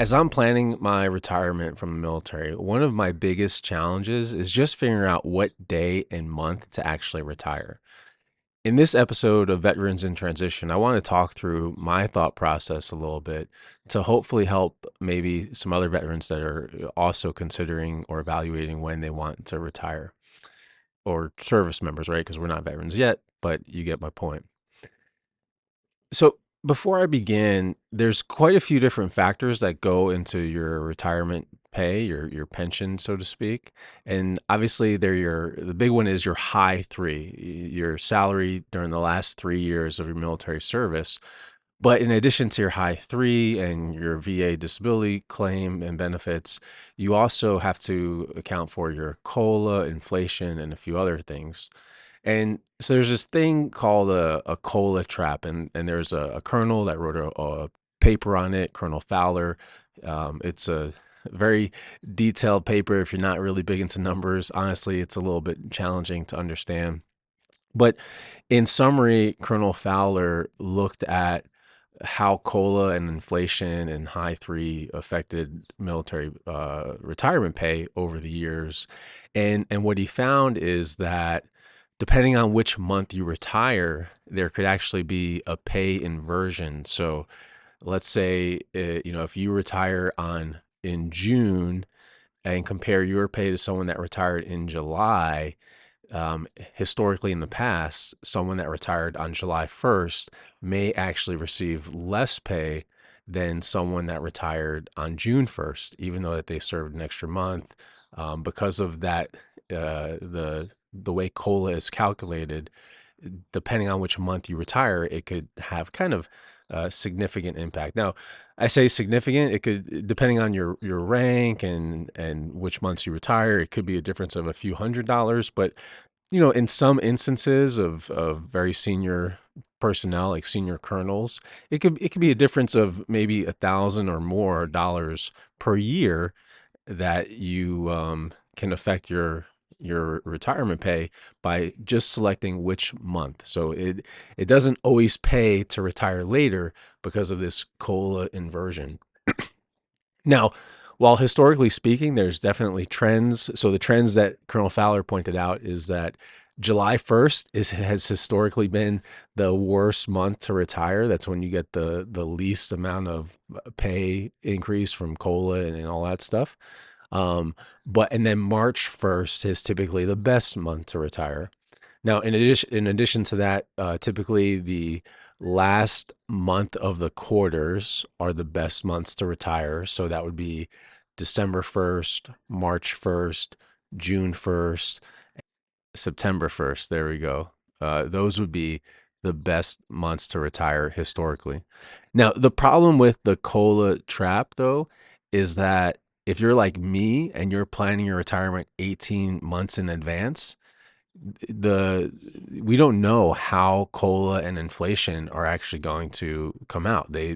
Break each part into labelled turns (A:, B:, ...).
A: As I'm planning my retirement from the military, one of my biggest challenges is just figuring out what day and month to actually retire. In this episode of Veterans in Transition, I want to talk through my thought process a little bit to hopefully help maybe some other veterans that are also considering or evaluating when they want to retire, or service members, right? Because we're not veterans yet, but you get my point. So before I begin, there's quite a few different factors that go into your retirement pay, your pension, so to speak. And obviously the big one is your high three, your salary during the last 3 years of your military service. But in addition to your high three and your VA disability claim and benefits, you also have to account for your COLA, inflation, and a few other things. And so there's this thing called a cola trap, and there's a colonel that wrote a paper on it, Colonel Fowler. It's a very detailed paper. If you're not really big into numbers, honestly, it's a little bit challenging to understand. But in summary, Colonel Fowler looked at how cola and inflation and high three affected military retirement pay over the years, and what he found is that depending on which month you retire, there could actually be a pay inversion. So let's say if you retire on in June and compare your pay to someone that retired in July, historically in the past, someone that retired on July 1st may actually receive less pay than someone that retired on June 1st, even though that they served an extra month. Because of that, the way COLA is calculated, depending on which month you retire, it could have kind of a significant impact. Now, I say significant, it could, depending on your rank and which months you retire, it could be a difference of a few $100s. But in some instances of very senior personnel, like senior colonels, it could be a difference of maybe $1,000 or more per year that you can affect your retirement pay by just selecting which month. So it doesn't always pay to retire later because of this COLA inversion. Now, while historically speaking, there's definitely trends. So the trends that Colonel Fowler pointed out is that July 1st has historically been the worst month to retire. That's when you get the least amount of pay increase from COLA and all that stuff. And then March 1st is typically the best month to retire. Now, in addition to that, typically the last month of the quarters are the best months to retire. So that would be December 1st, March 1st, June 1st, September 1st. There we go. Those would be the best months to retire historically. Now, the problem with the COLA trap, though, is that if you're like me and you're planning your retirement 18 months in advance, the we don't know how COLA and inflation are actually going to come out. They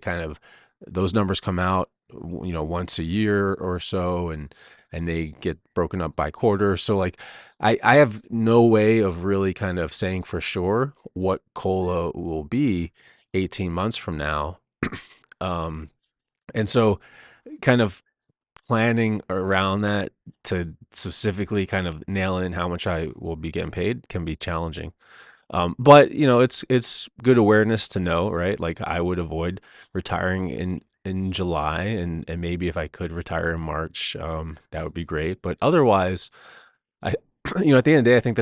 A: kind of, those numbers come out once a year or so, and they get broken up by quarter. So like I have no way of really kind of saying for sure what COLA will be 18 months from now. um and so kind of planning around that to specifically kind of nail in how much I will be getting paid can be challenging. But it's good awareness to know, right? Like I would avoid retiring in July, and maybe if I could retire in March, that would be great. But otherwise, I at the end of the day, I think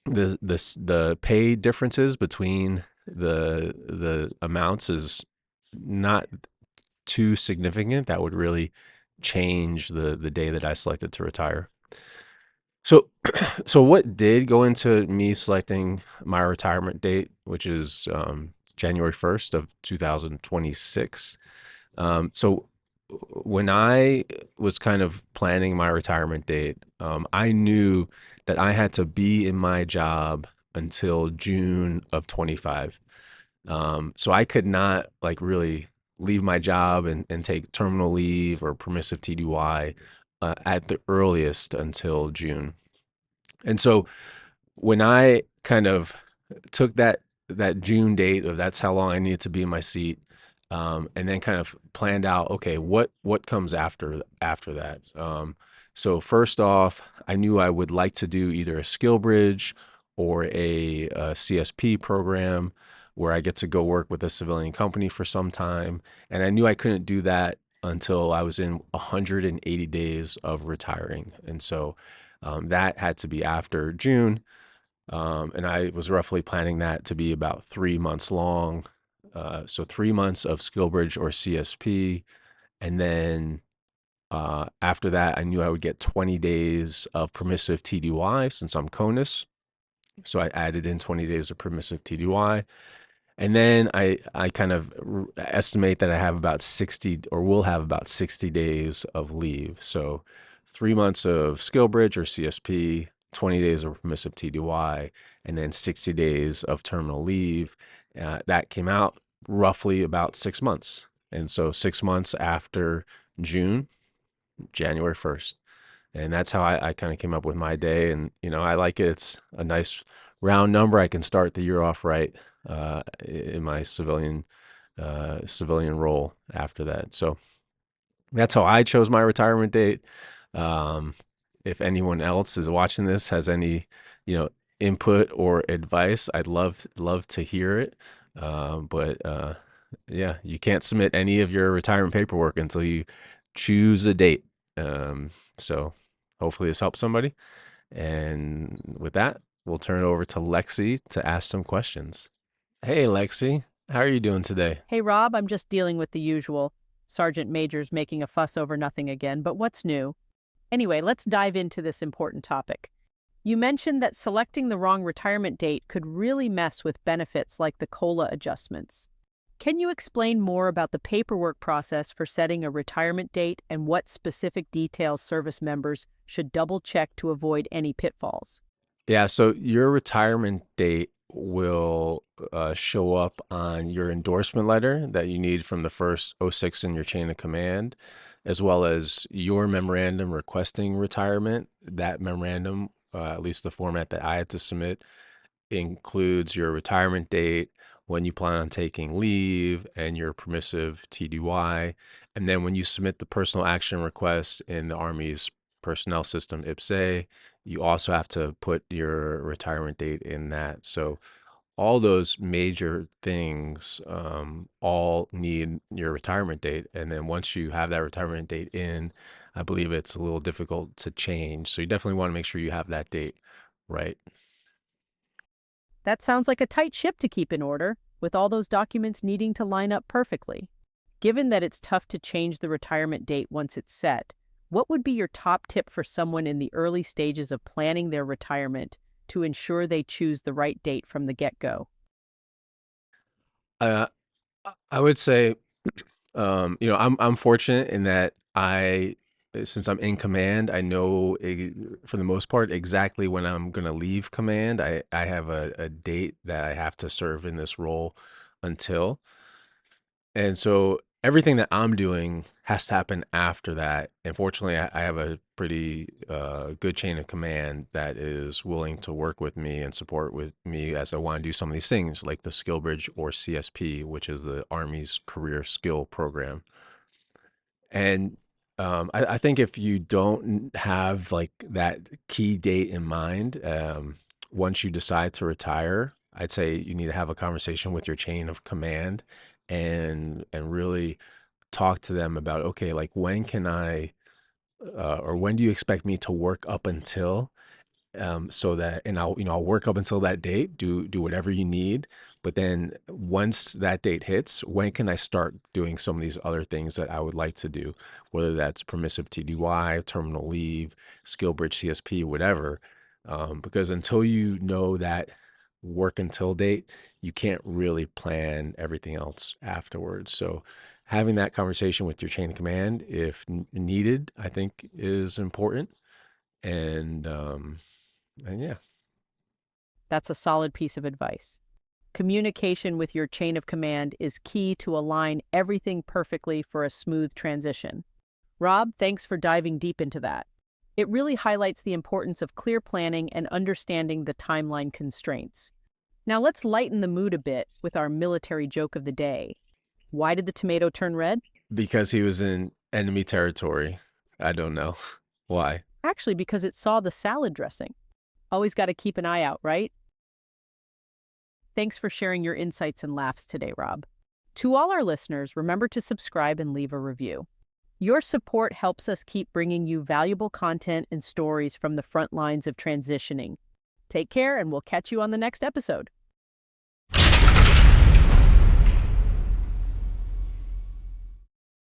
A: the pay differences between the amounts is not too significant that would really change the day that I selected to retire. So, so what did go into me selecting my retirement date, which is January 1st of 2026? So when I was kind of planning my retirement date, I knew that I had to be in my job until June of 25. So I could not like really leave my job and take terminal leave or permissive TDY at the earliest until June. And so when I kind of took that June date of that's how long I needed to be in my seat, and then kind of planned out, okay, what comes after that. So first off, I knew I would like to do either a SKillbridge or a CSP program where I get to go work with a civilian company for some time, and I knew I couldn't do that until I was in 180 days of retiring, and so that had to be after June. And I was roughly planning that to be about 3 months long. So 3 months of SkillBridge or CSP. And then after that, I knew I would get 20 days of permissive TDY since I'm CONUS. So I added in 20 days of permissive TDY. And then I kind of estimate that I have about 60 or will have about 60 days of leave. So 3 months of SkillBridge or CSP, 20 days of permissive TDY, and then 60 days of terminal leave. That came out roughly about 6 months. And so 6 months after June, January 1st. And that's how I kind of came up with my day. And, I like it. It's a nice round number. I can start the year off right in my civilian role after that. So that's how I chose my retirement date. Um, if anyone else is watching this has any, input or advice, I'd love to hear it. But yeah, you can't submit any of your retirement paperwork until you choose a date. So hopefully this helps somebody. And with that, we'll turn it over to Lexi to ask some questions. Hey, Lexi, how are you doing today?
B: Hey, Rob, I'm just dealing with the usual. Sergeant Major's making a fuss over nothing again, but what's new? Anyway, let's dive into this important topic. You mentioned that selecting the wrong retirement date could really mess with benefits like the COLA adjustments. Can you explain more about the paperwork process for setting a retirement date and what specific details service members should double check to avoid any pitfalls?
A: Yeah, so your retirement date will show up on your endorsement letter that you need from the first O6 in your chain of command, as well as your memorandum requesting retirement. That memorandum, at least the format that I had to submit, includes your retirement date, when you plan on taking leave, and your permissive TDY. And then when you submit the personal action request in the Army's personnel system, IPSA, you also have to put your retirement date in that. So all those major things all need your retirement date. And then once you have that retirement date in, I believe it's a little difficult to change. So you definitely want to make sure you have that date right.
B: That sounds like a tight ship to keep in order, with all those documents needing to line up perfectly. Given that it's tough to change the retirement date once it's set, what would be your top tip for someone in the early stages of planning their retirement to ensure they choose the right date from the get-go?
A: Uh, I would say, I'm fortunate in that since I'm in command, I know for the most part exactly when I'm going to leave command. I have a date that I have to serve in this role until. And so everything that I'm doing has to happen after that. And fortunately, I have a pretty good chain of command that is willing to work with me and support with me as I want to do some of these things, like the SkillBridge or CSP, which is the Army's career skill program. And I think if you don't have like that key date in mind, once you decide to retire, I'd say you need to have a conversation with your chain of command and really talk to them about, okay, like when can I or when do you expect me to work up until so that, and I'll work up until that date, do whatever you need. But then once that date hits, when can I start doing some of these other things that I would like to do, whether that's permissive TDY, terminal leave, SkillBridge, CSP, whatever. Because until you know that work until date, you can't really plan everything else afterwards. So having that conversation with your chain of command, if needed, I think is important. And yeah.
B: That's a solid piece of advice. Communication with your chain of command is key to align everything perfectly for a smooth transition. Rob, thanks for diving deep into that. It really highlights the importance of clear planning and understanding the timeline constraints. Now let's lighten the mood a bit with our military joke of the day. Why did the tomato turn red?
A: Because he was in enemy territory. I don't know why.
B: Actually, because it saw the salad dressing. Always got to keep an eye out, right? Thanks for sharing your insights and laughs today, Rob. To all our listeners, remember to subscribe and leave a review. Your support helps us keep bringing you valuable content and stories from the front lines of transitioning. Take care, and we'll catch you on the next episode.